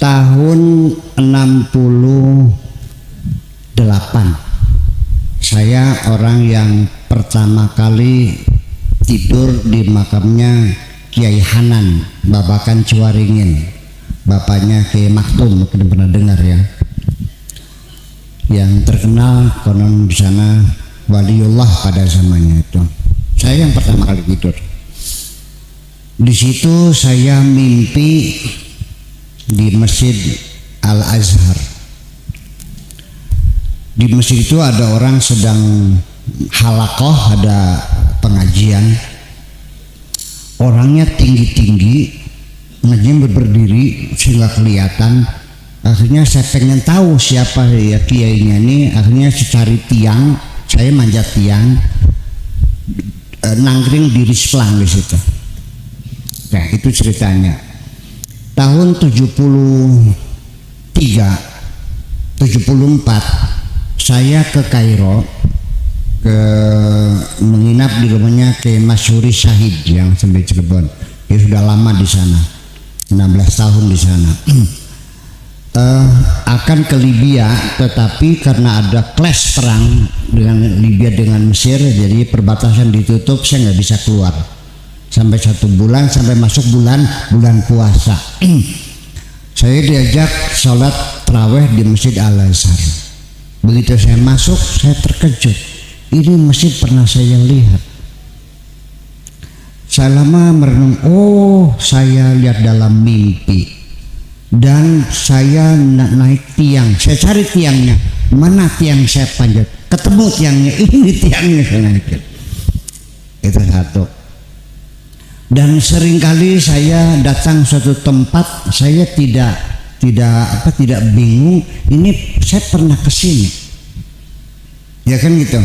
tahun 68 saya orang yang pertama kali tidur di makamnya Kiai Hanan Babakan Ciwaringin, bapaknya Kiai Maktum, mungkin pernah dengar ya, yang terkenal konon di sana waliullah pada zamannya itu. Saya yang pertama kali tidur di situ. Saya mimpi di Masjid Al Azhar. Di masjid itu ada orang sedang halakoh, ada pengajian. Orangnya tinggi-tinggi, ngajinya berdiri sehingga kelihatan. Akhirnya saya pengen tahu siapa ya kiainya ini. Akhirnya saya cari tiang, saya manjat tiang, nangkring di Risplang di situ. Nah, itu ceritanya. Tahun 74 saya ke Kairo, menginap di rumahnya ke Masyuri Syahid yang sampai Cirebon. Dia sudah lama di sana, 16 tahun di sana. Akan ke Libya, tetapi karena ada clash perang dengan Libya dengan Mesir, jadi perbatasan ditutup, saya nggak bisa keluar sampai 1 bulan, sampai masuk bulan puasa. Saya diajak sholat tarawih di Masjid Al Azhar. Begitu saya masuk, saya terkejut. Ini masjid pernah saya lihat. Saya lama merenung, oh saya lihat dalam mimpi. Dan saya naik tiang, saya cari tiangnya. Mana tiang saya panjat? Ketemu tiangnya, ini tiangnya saya naikin. Itu satu. Dan seringkali saya datang suatu tempat, saya tidak bingung, ini saya pernah kesini, ya kan gitu.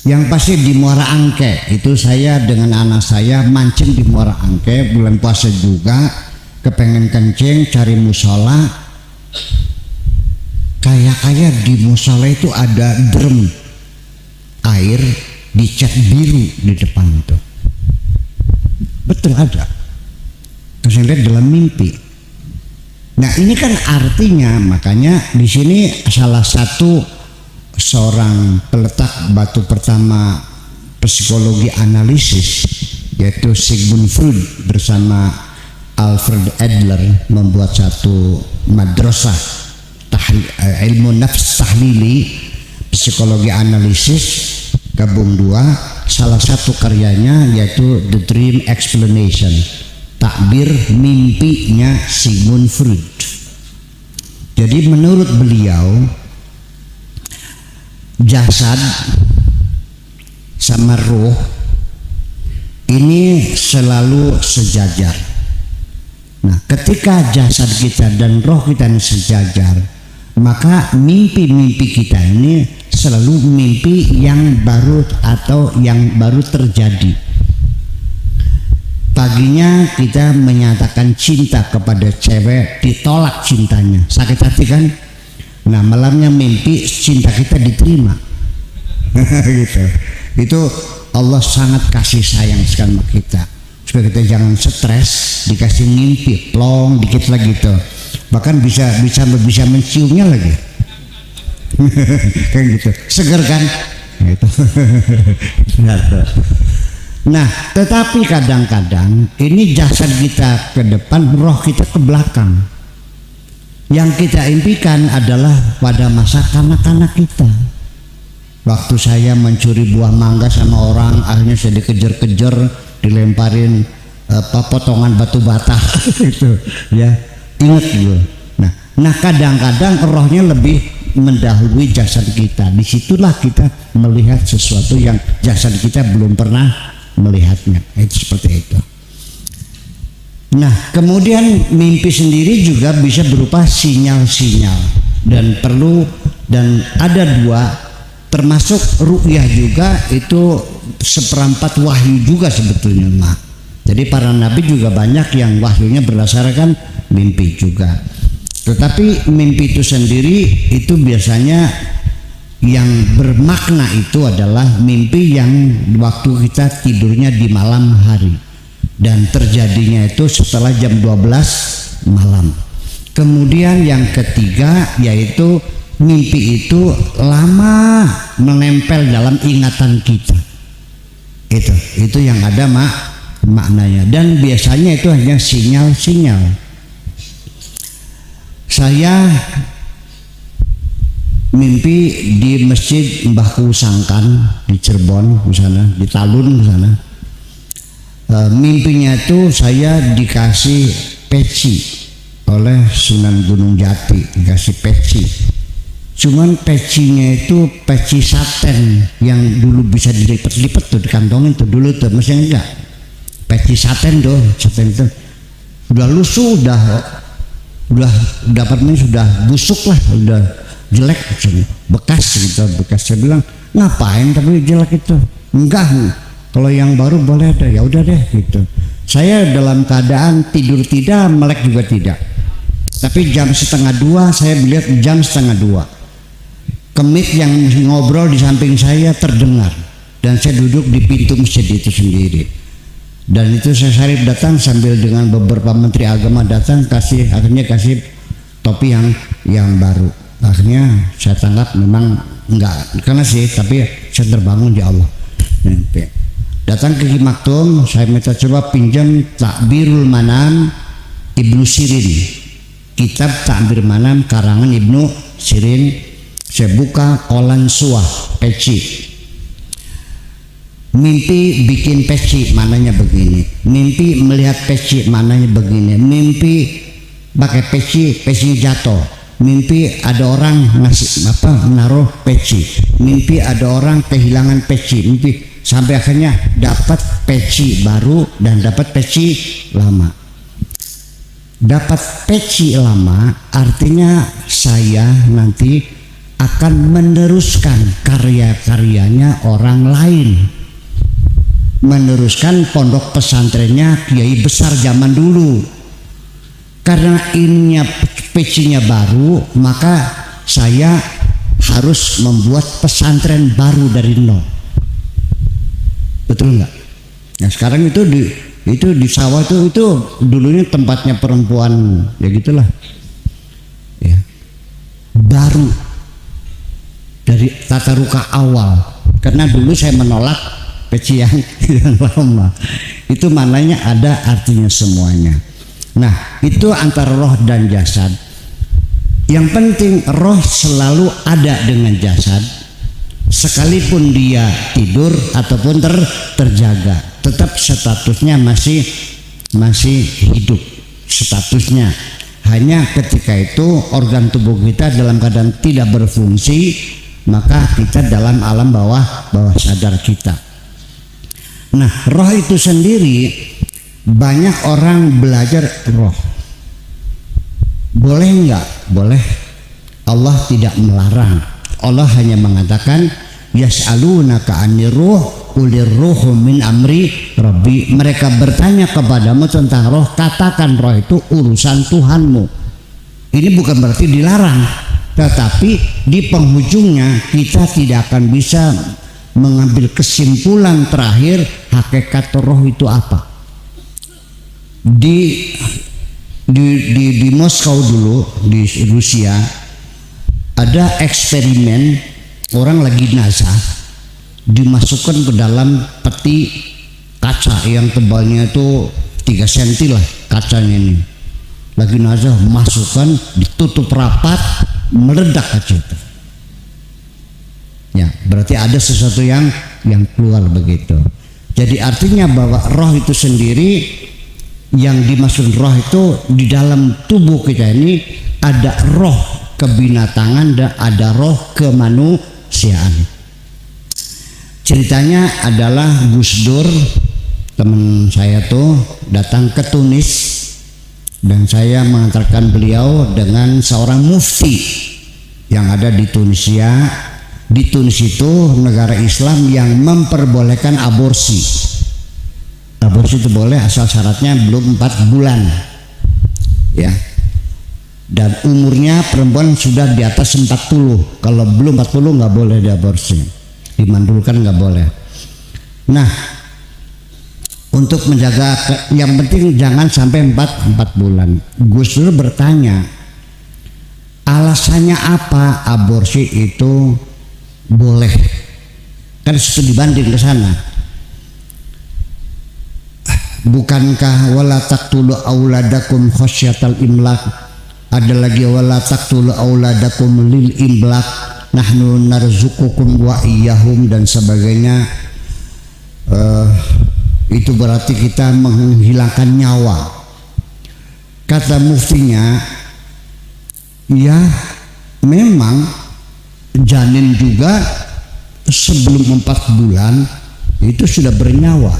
Yang pasti di Muara Angke itu saya dengan anak saya mancing di Muara Angke, bulan puasa juga, kepengen kencing, cari musola. Kayak di musola itu ada drum air dicat biru di depan itu. Betul ada. Saya lihat dalam mimpi. Nah ini kan artinya, makanya di sini salah satu seorang peletak batu pertama psikologi analisis, yaitu Sigmund Freud bersama Alfred Adler membuat satu madrasah ilmu nafs tahlili, psikologi analisis, gabung dua. Salah satu karyanya yaitu The Dream Explanation, takbir mimpinya Sigmund Freud. Jadi menurut beliau, jasad sama ruh ini selalu sejajar. Nah, ketika jasad kita dan roh kita ini sejajar, maka mimpi-mimpi kita ini selalu mimpi yang baru atau yang baru terjadi. Paginya kita menyatakan cinta kepada cewek, ditolak cintanya, sakit hati kan? Nah malamnya mimpi cinta kita diterima. Gitu. Itu Allah sangat kasih sayang sama kita, supaya kita jangan stres, dikasih mimpi plong dikit lagi tuh, bahkan bisa menciumnya lagi. Kayak gitu, seger kan? Gitu. Nah, tetapi kadang-kadang ini jasad kita ke depan, roh kita ke belakang. Yang kita impikan adalah pada masa kanak-kanak kita. Waktu saya mencuri buah mangga sama orang, akhirnya saya dikejar-kejar, dilemparin potongan batu bata itu, ya. Ingat gue. Nah, kadang-kadang rohnya lebih mendahului jasad kita. Disitulah kita melihat sesuatu yang jasad kita belum pernah melihatnya. Itu seperti itu. Nah, kemudian mimpi sendiri juga bisa berupa sinyal-sinyal dan ada dua, termasuk ru'yah juga, itu seperempat wahyu juga sebetulnya. Nah, jadi para nabi juga banyak yang wahyunya berdasarkan mimpi juga. Tetapi mimpi itu sendiri itu biasanya yang bermakna itu adalah mimpi yang waktu kita tidurnya di malam hari dan terjadinya itu setelah jam 12 malam. Kemudian yang ketiga yaitu mimpi itu lama menempel dalam ingatan kita. Itu yang ada maknanya, dan biasanya itu hanya sinyal-sinyal. Saya mimpi di masjid Mbah Kusangkan di Cirebon di sana, di Talun di sana. Mimpinya itu saya dikasih peci oleh Sunan Gunung Jati, dikasih peci. Cuman pecinya itu peci saten yang dulu bisa dilipat-lipat tuh, dikantongin tuh dulu tuh, masih enggak. Peci saten tuh, saten itu udah lusuh, udah dapatnya sudah busuk lah, udah jelek, bekas gitu, bekas. Saya bilang ngapain tapi jelek itu? Enggak, kalau yang baru boleh ada, ya udah deh gitu. Saya dalam keadaan tidur tidak, melek juga tidak. Tapi jam 1:30 saya melihat jam 1:30. Kemit yang ngobrol di samping saya terdengar, dan saya duduk di pintu masjid itu sendiri. Dan itu saya Syarif datang sambil dengan beberapa menteri agama datang, akhirnya kasih topi yang baru. Akhirnya saya tanggap memang enggak karena sih, tapi saya terbangun di Allah. Datang ke Ki Maktum, saya minta coba pinjam Takbirul Manam Ibnu Sirin, kitab Takbir Manam karangan Ibnu Sirin. Saya buka kolan suah peci. Mimpi bikin peci maknanya begini. Mimpi melihat peci maknanya begini. Mimpi pakai peci jatuh. Mimpi ada orang menaruh peci. Mimpi ada orang kehilangan peci. Mimpi sampai akhirnya dapat peci baru dan dapat peci lama. Dapat peci lama artinya saya nanti akan meneruskan karya-karyanya orang lain, meneruskan pondok pesantrennya kiai besar zaman dulu. Karena ininya pecinya baru, maka saya harus membuat pesantren baru dari nol. Betul nggak? Nah sekarang itu di sawah itu dulunya tempatnya perempuan, ya gitulah. Ya. Baru dari tata ruka awal, karena dulu saya menolak peci yang lama. Itu maknanya ada artinya semuanya. Nah itu antara roh dan jasad. Yang penting roh selalu ada dengan jasad, sekalipun dia tidur ataupun terjaga, tetap statusnya masih hidup statusnya. Hanya ketika itu organ tubuh kita dalam keadaan tidak berfungsi, maka kita dalam alam bawah sadar kita. Nah roh itu sendiri, banyak orang belajar roh. Boleh enggak? Boleh. Allah tidak melarang. Allah hanya mengatakan yas'alunaka 'anir ruh qulir ruhu min amri rabbi. Mereka bertanya kepadamu tentang roh, katakan roh itu urusan Tuhanmu. Ini bukan berarti dilarang, tetapi di penghujungnya kita tidak akan bisa mengambil kesimpulan terakhir hakikat roh itu apa. Di Moskow dulu, di Rusia, ada eksperimen orang lagi nazar, dimasukkan ke dalam peti kaca yang tebalnya itu 3 cm lah kacanya ini. Lagi nazar, masukkan, ditutup rapat, meledak kaca itu. Ya, berarti ada sesuatu yang keluar begitu. Jadi artinya bahwa roh itu sendiri, yang dimaksud roh itu di dalam tubuh kita ini ada roh kebinatangan dan ada roh kemanusiaan. Ceritanya adalah Gus Dur, teman saya tuh datang ke Tunis dan saya mengantarkan beliau dengan seorang mufti yang ada di Tunisia. Di Tunis itu negara Islam yang memperbolehkan aborsi. Aborsi itu boleh asal syaratnya belum 4 bulan, ya. Dan umurnya perempuan sudah di atas 40. Kalau belum 40 nggak boleh diaborsi, dimandulkan nggak boleh. Nah, untuk menjaga yang penting jangan sampai 4 bulan. Gus Dur bertanya, Alasannya apa aborsi itu boleh? Kan sudah dibanding ke sana. Bukankah wala taqtulu auladakum khasyatal imlak, ada lagi wala taqtulu auladakum lil imlak, nahnu narzuqukum wa iyyahum dan sebagainya. Itu berarti kita menghilangkan nyawa. Kata muftinya, ya memang janin juga sebelum 4 bulan itu sudah bernyawa,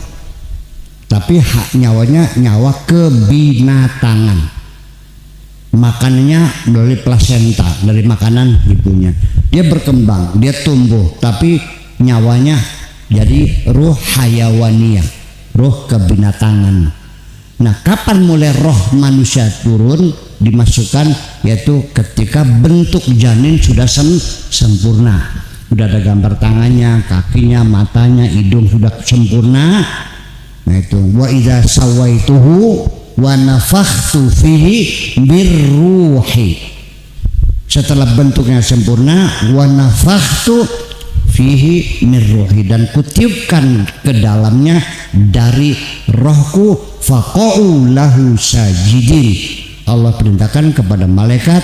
tapi hak nyawanya nyawa kebinatangan, makanannya dari plasenta, dari makanan ibunya. Dia berkembang, dia tumbuh, tapi nyawanya jadi ruh hayawaniyah, ruh kebinatangan. Nah, kapan mulai roh manusia turun dimasukkan? Yaitu ketika bentuk janin sudah sempurna, sudah ada gambar tangannya, kakinya, matanya, hidung sudah sempurna. Nah itu wa idza sawaituhu wa nafakhtu fihi birruhi, setelah bentuknya sempurna, wa nafakhtu fihi mirruhi, dan kutiupkan ke dalamnya dari rohku, faqa'u lahu sajidin. Allah perintahkan kepada malaikat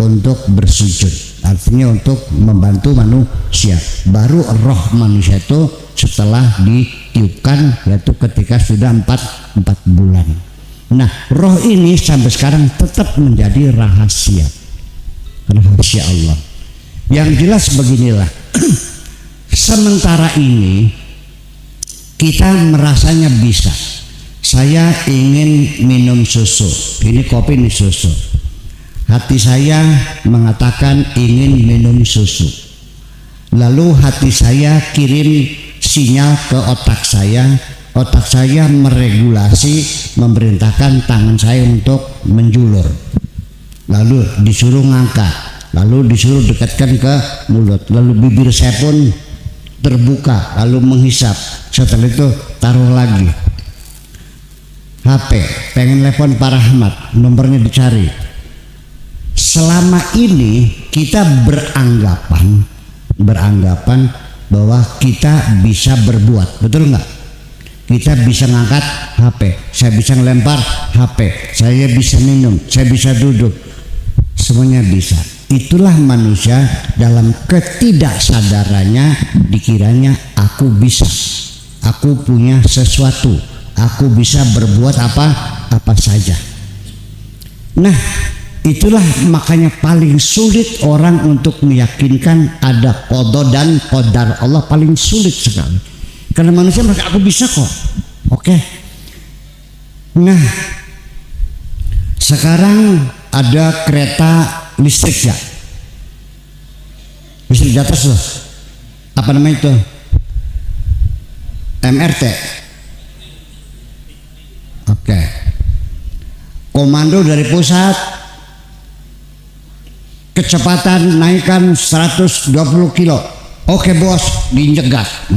untuk bersujud, artinya untuk membantu manusia. Baru roh manusia itu setelah ditiupkan, yaitu ketika sudah 4 bulan. Nah, roh ini sampai sekarang tetap menjadi rahasia Allah. Yang jelas beginilah, sementara ini kita merasanya bisa. Saya ingin minum susu, ini kopi, ini susu. Hati saya mengatakan ingin minum susu. Lalu hati saya kirim sinyal ke otak saya meregulasi, memerintahkan tangan saya untuk menjulur. Lalu disuruh ngangkat, lalu disuruh dekatkan ke mulut, lalu bibir saya pun terbuka, lalu menghisap. Setelah itu taruh lagi. HP, pengen telepon Pak Rahmat, nomornya dicari. Selama ini kita beranggapan bahwa kita bisa berbuat, betul nggak? Kita bisa ngangkat HP, saya bisa ngelempar HP, saya bisa minum, saya bisa duduk, semuanya bisa. Itulah manusia dalam ketidaksadarannya dikiranya aku bisa, aku punya sesuatu, aku bisa berbuat apa saja. Nah, itulah makanya paling sulit orang untuk meyakinkan ada qada dan qadar Allah, paling sulit sekali. Karena manusia merasa aku bisa kok. Oke. Nah, sekarang ada kereta listrik ya. Listrik di atas loh. Apa namanya itu? MRT. Oke. Komando dari pusat, kecepatan naikkan 120 kilo. Oke bos, diinjek gas.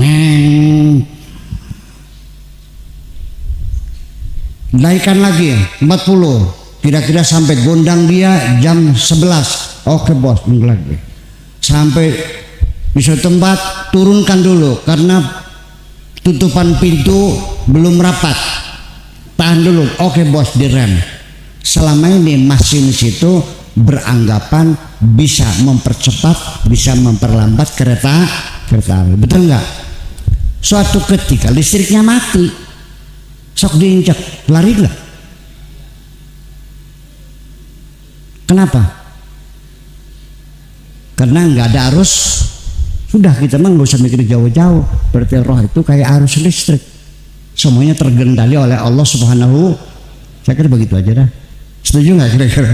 Naikkan lagi 40. Kira-kira sampai gondang dia jam 11. Oke bos, lagi. Sampai di suatu tempat turunkan dulu karena tutupan pintu belum rapat. Tahan dulu. Oke bos, direm. Selama ini masinis itu beranggapan bisa mempercepat, bisa memperlambat kereta, betul nggak? Suatu ketika listriknya mati, sok diinjak, lari nggak? Kenapa? Karena nggak ada arus. Sudah, kita mah nggak usah mikir jauh-jauh. Berarti roh itu kayak arus listrik, semuanya terkendali oleh Allah Subhanahu. Saya kira begitu aja dah. Setuju nggak kira-kira?